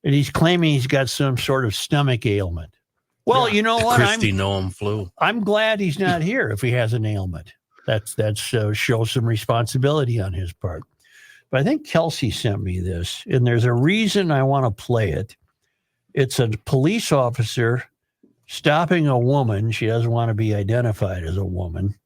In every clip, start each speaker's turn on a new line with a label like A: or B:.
A: and he's claiming he's got some sort of stomach ailment. Well, you know what?
B: Christy Noam flu.
A: I'm glad he's not here if he has an ailment. That's shows some responsibility on his part. But I think Kelsey sent me this, and there's a reason I want to play it. It's a police officer stopping a woman. She doesn't want to be identified as a woman,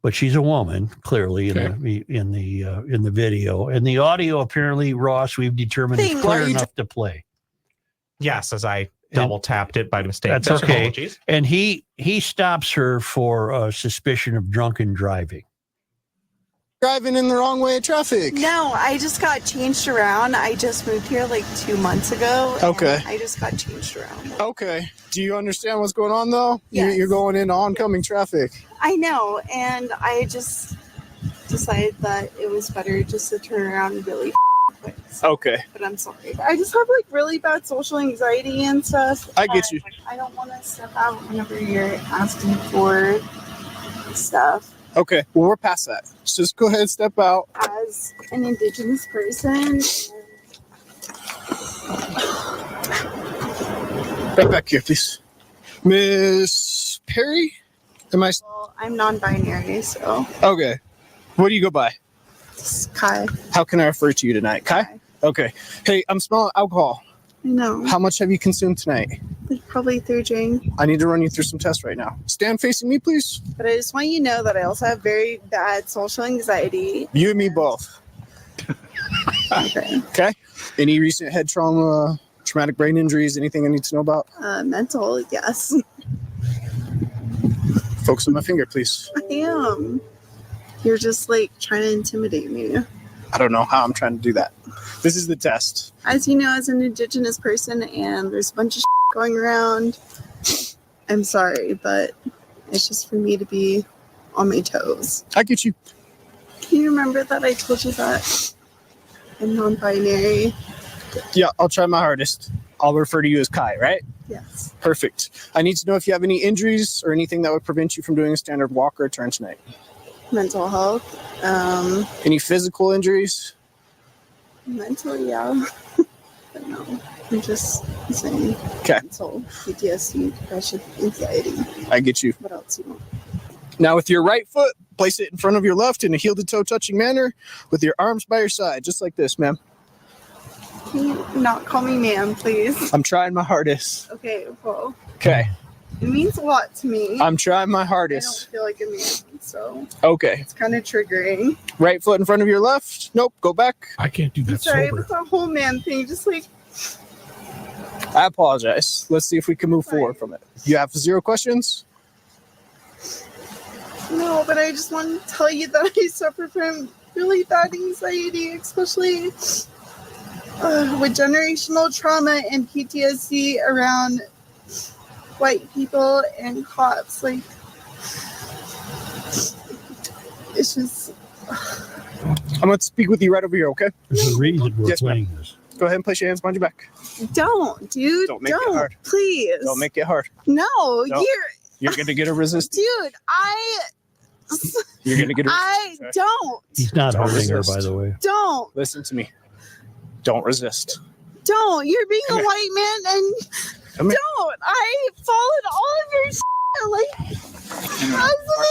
A: but she's a woman, clearly in the video. And the audio, apparently, Ross, we've determined is clear enough to play.
C: Yes, as I double tapped it by mistake.
A: That's okay. Apologies. And he stops her for suspicion of drunken driving.
D: Driving in the wrong way of traffic.
E: No, I just got changed around. I just moved here like 2 months ago.
D: Okay.
E: I just got changed around.
D: Okay. Do you understand what's going on, though?
E: Yes.
D: You're going into oncoming traffic.
E: I know, and I just decided that it was better just to turn around really quick.
D: Okay.
E: But I'm sorry. I just have like really bad social anxiety and stuff.
D: I get you.
E: I don't want to step out whenever you're asking for stuff.
D: Okay, well, we're past that. Just go ahead and step out.
E: As an Indigenous person.
D: Right back here, please. Miss Perry?
E: Well, I'm non-binary, so.
D: Okay. What do you go by?
E: It's Kai.
D: How can I refer to you tonight? Kai? Okay. Hey, I'm smelling alcohol.
E: I know.
D: How much have you consumed tonight?
E: Like probably 3 drinks.
D: I need to run you through some tests right now. Stand facing me, please.
E: But I just want you to know that I also have very bad social anxiety.
D: You and me both.
E: Okay.
D: Okay. Any recent head trauma, traumatic brain injuries, anything I need to know about?
E: Mental, yes.
D: Focus on my finger, please.
E: I am. You're just like trying to intimidate me.
D: I don't know how I'm trying to do that. This is the test.
E: As you know, as an Indigenous person, and there's a bunch of going around, I'm sorry, but it's just for me to be on my toes.
D: I get you.
E: Can you remember that I told you that I'm non-binary?
D: Yeah, I'll try my hardest. I'll refer to you as Kai, right?
E: Yes.
D: Perfect. I need to know if you have any injuries or anything that would prevent you from doing a standard walk or a turn tonight.
E: Mental health.
D: Any physical injuries?
E: Mental, yeah. But no, I'm just saying.
D: Okay.
E: Mental, PTSD, depression, anxiety.
D: I get you.
E: What else you want?
D: Now with your right foot, place it in front of your left in a heel-to-toe touching manner with your arms by your side, just like this, ma'am.
E: Can you not call me ma'am, please?
D: I'm trying my hardest.
E: Okay, well.
D: Okay.
E: It means a lot to me.
D: I'm trying my
E: I
D: hardest.
E: don't feel like a man, so
D: Okay.
E: it's kind of triggering.
D: Right foot in front of your left. Nope. Go back.
B: I can't do
E: I'm
B: that
E: sorry,
B: sober.
E: it's a whole man thing. Just like,
D: I apologize. Let's see if we can move forward from it. You have 0 questions?
E: no, but I just want to tell you that I suffer from really bad anxiety, especially with generational trauma and PTSD around white people and cops. Like, it's just.
D: I'm going to speak with you right over here, okay?
A: There's a reason we're
D: Yes, ma'am.
A: playing this.
D: Go ahead and place your hands behind your back.
E: Don't, dude.
D: Don't make it hard.
E: Please.
D: Don't make it hard.
E: No,
D: No. You're going to get a resistance.
E: dude.
D: You're going to get a
E: I
D: resistance.
E: don't.
A: He's not
D: Don't
A: hurting her,
D: resist.
A: by the way.
E: Don't.
D: Listen to me. Don't resist.
E: Don't. You're being
D: Come
E: a
D: here.
E: white man and
D: Come here.
E: don't. I followed all of your like as an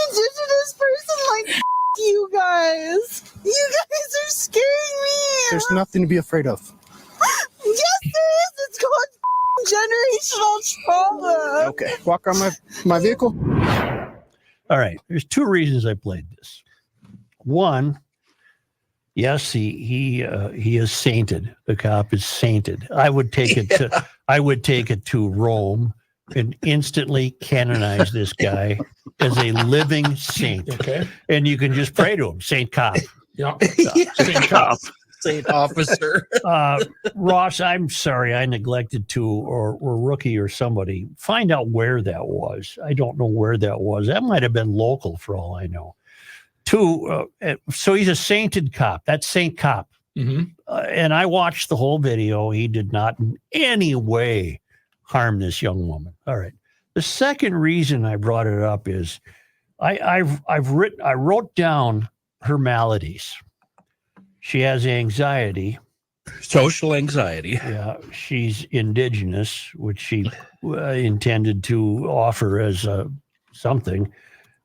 E: Indigenous person, like you guys. You guys are scaring me.
D: There's nothing to be afraid of.
E: Yes, there is. It's called generational trauma.
D: Okay. Walk around my vehicle.
A: All right. There's 2 reasons I played this. One, yes, he is sainted. The cop is sainted. I would take it to Rome and instantly canonize this guy as a living saint.
B: Okay.
A: And you can just pray to him, Saint Cop.
B: Yeah.
A: Saint Cop.
B: Saint officer.
A: Ross, I'm sorry I neglected to, or Rookie or somebody, find out where that was. I don't know where that was. That might have been local for all I know. 2, so he's a sainted cop. That's Saint Cop.
B: Mm-hmm.
A: And I watched the whole video. He did not in any way harm this young woman. All right. The second reason I brought it up is I wrote down her maladies. She has anxiety.
B: Social anxiety.
A: Yeah, she's indigenous, which she intended to offer as something.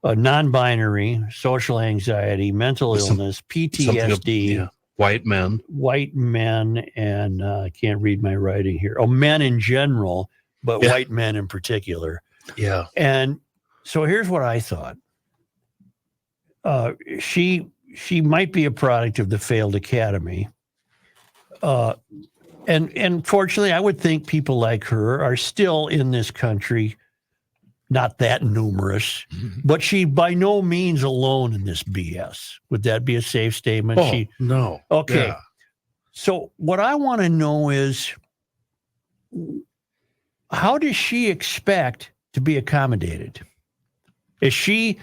A: Non-binary, social anxiety, mental illness, PTSD,
B: White men.
A: white men, and I can't read my writing here. Oh, men in general, but
B: Yeah.
A: white men in particular.
B: Yeah.
A: And so here's what I thought. She might be a product of the failed academy. And fortunately, I would think people like her are still in this country, not that numerous, but she by no means alone in this BS. Would that be a safe statement?
B: Oh, no.
A: Okay.
B: Yeah.
A: So what I want to know is, how does she expect to be accommodated? Does she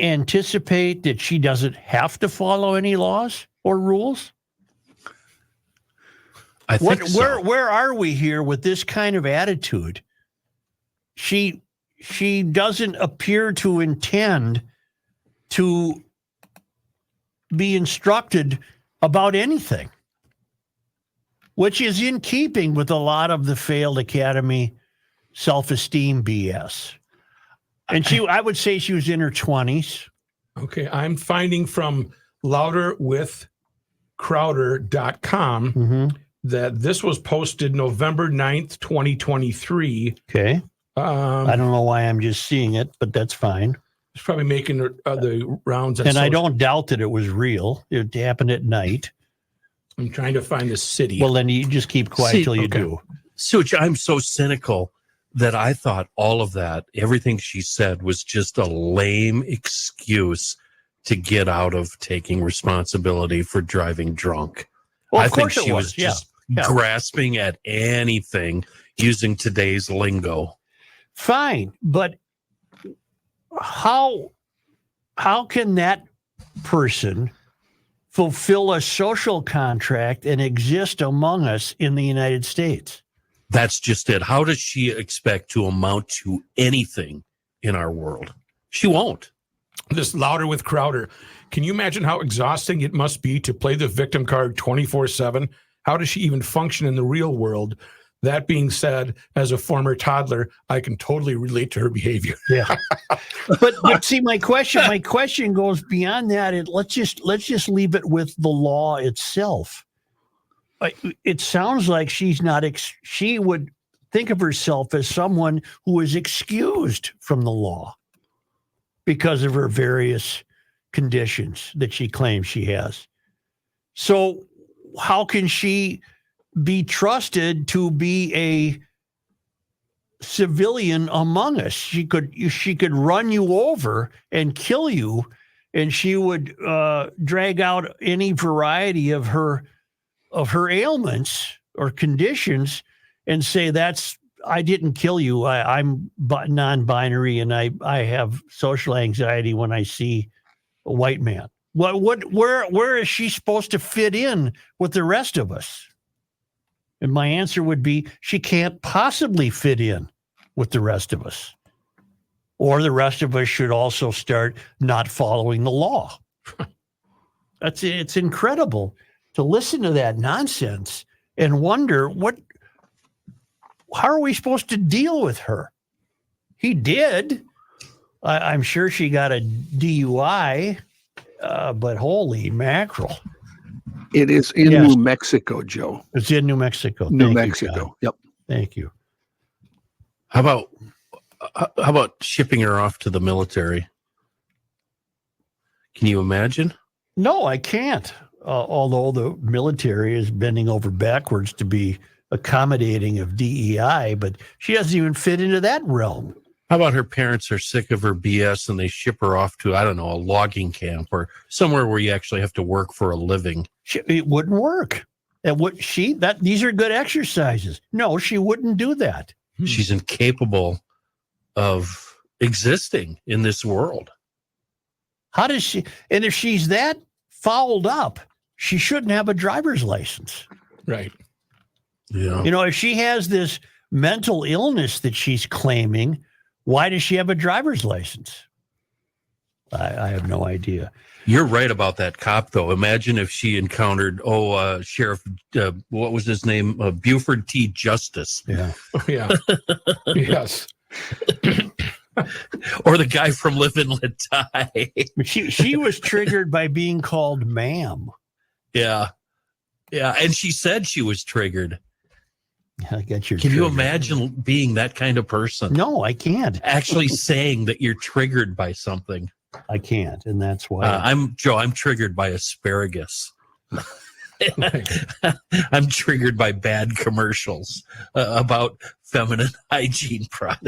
A: anticipate that she doesn't have to follow any laws or rules?
B: I think so.
A: Where are we here with this kind of attitude? She doesn't appear to intend to be instructed about anything, which is in keeping with a lot of the failed academy self-esteem BS. And I would say she was in her 20s.
F: Okay, I'm finding from louderwithcrowder.com
A: Mm-hmm.
F: that this was posted November 9th, 2023.
A: Okay. I don't know why I'm just seeing it, but that's fine.
F: It's probably making the rounds.
A: And I don't doubt that it was real. It happened at night.
F: I'm trying to find the city.
A: Well, then you just keep quiet
B: See,
A: till you
F: okay.
A: do.
B: Such, I'm so cynical that I thought all of that, everything she said was just a lame excuse to get out of taking responsibility for driving drunk.
A: Well,
B: I
A: of
B: think
A: course it
B: she
A: was.
B: was just
A: Yeah.
B: grasping at anything using today's lingo.
A: Fine, but how can that person fulfill a social contract and exist among us in the United States?
B: That's just it. How does she expect to amount to anything in our world? She won't.
F: This Louder with Crowder. Can you imagine how exhausting it must be to play the victim card 24/7? How does she even function in the real world? That being said, as a former toddler, I can totally relate to her behavior.
A: Yeah. But see, my question goes beyond that. Let's just leave it with the law itself. It sounds like she's not. She would think of herself as someone who is excused from the law because of her various conditions that she claims she has. So how can she be trusted to be a civilian among us? She could run you over and kill you, and she would drag out any variety of her ailments or conditions and say, I didn't kill you. I'm non-binary and I have social anxiety when I see a white man. Where is she supposed to fit in with the rest of us? And my answer would be, she can't possibly fit in with the rest of us. Or the rest of us should also start not following the law. It's incredible to listen to that nonsense and wonder how are we supposed to deal with her? He did. I'm sure she got a DUI, but holy mackerel.
G: It is in
A: Yes.
G: New Mexico, Joe.
A: It's in New Mexico.
G: New
A: Thank you,
G: Mexico.
A: John.
G: Yep.
A: Thank you.
B: How about shipping her off to the military? Can you imagine?
A: No, I can't. Although the military is bending over backwards to be accommodating of DEI, but she doesn't even fit into that realm.
B: How about her parents are sick of her BS and they ship her off to, I don't know, a logging camp or somewhere where you actually have to work for a living?
A: It wouldn't work. These are good exercises. No, she wouldn't do that.
B: She's incapable of existing in this world.
A: How does she? And if she's that fouled up, she shouldn't have a driver's license.
F: Right.
B: Yeah.
A: If she has this mental illness that she's claiming, why does she have a driver's license? I have no idea.
B: You're right about that cop, though. Imagine if she encountered, Sheriff, what was his name? Buford T. Justice.
A: Yeah.
F: Oh, yeah. Yes.
B: Or the guy from Live and Let Die.
A: But she was triggered by being called ma'am.
B: Yeah. Yeah. And she said she was triggered.
A: I get your.
B: Can you
A: trigger.
B: imagine being that kind of person?
A: No, I can't.
B: Actually saying that you're triggered by something.
A: I can't, and that's why.
B: I'm triggered by asparagus. I'm triggered by bad commercials about feminine hygiene products.